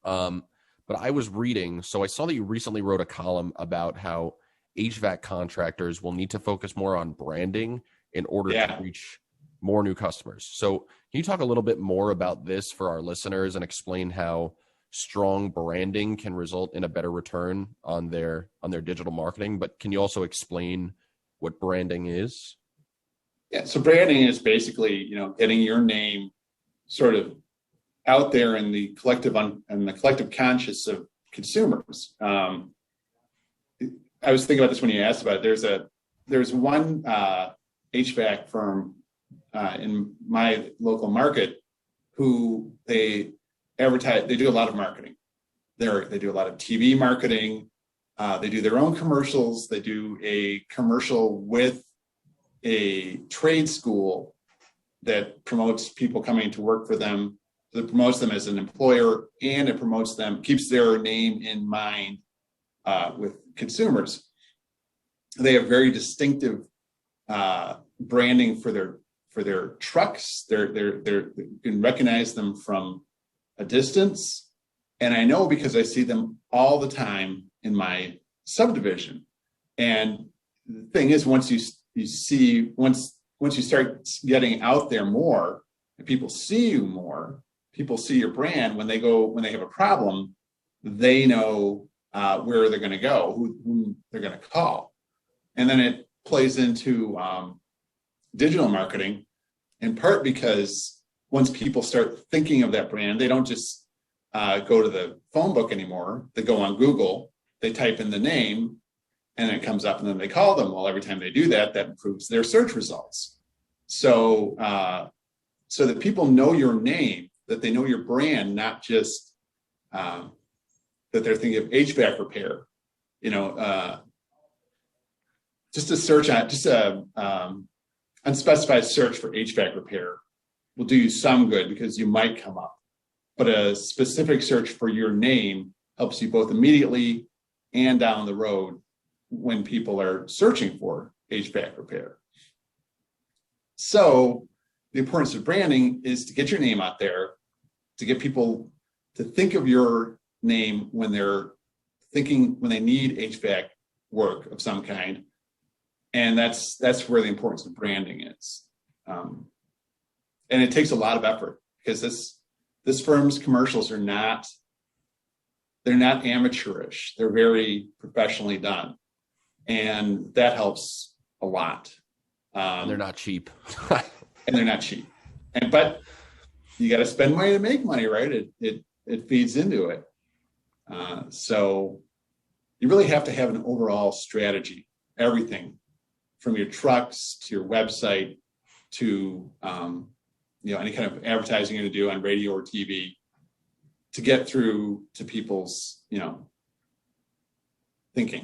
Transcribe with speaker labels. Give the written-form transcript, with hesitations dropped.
Speaker 1: But I was reading, so I saw that you recently wrote a column about how HVAC contractors will need to focus more on branding in order to reach more new customers. So can you talk a little bit more about this for our listeners and explain how strong branding can result in a better return on their digital marketing? But can you also explain what branding is?
Speaker 2: Yeah, so branding is basically, getting your name sort of out there in the collective conscious of consumers. I was thinking about this when you asked about it. There's one HVAC firm in my local market who they advertise. They do a lot of marketing. They do a lot of TV marketing. They do their own commercials. They do a commercial with a trade school that promotes people coming to work for them. That promotes them as an employer, and it promotes them, keeps their name in mind with consumers. They have very distinctive branding for their trucks. You can recognize them from a distance, and I know because I see them all the time in my subdivision. And the thing is, once you start getting out there more, and people see you more. People see your brand when they have a problem, they know where they're going to go, who they're going to call. And then it plays into digital marketing, in part because once people start thinking of that brand, they don't just go to the phone book anymore. They go on Google, they type in the name, and it comes up, and then they call them. Well, every time they do that, that improves their search results. So that people know your name, that they know your brand, not just that they're thinking of HVAC repair. Just a search on just a unspecified search for HVAC repair will do you some good because you might come up, but a specific search for your name helps you both immediately and down the road when people are searching for HVAC repair. So the importance of branding is to get your name out there, to get people to think of your name when they need HVAC work of some kind. And that's where the importance of branding is. And it takes a lot of effort because this firm's commercials they're not amateurish. They're very professionally done. And that helps a lot.
Speaker 1: And they're not cheap.
Speaker 2: But you got to spend money to make money, right? It feeds into it. So you really have to have an overall strategy, everything from your trucks to your website to any kind of advertising you're going to do on radio or TV to get through to people's thinking.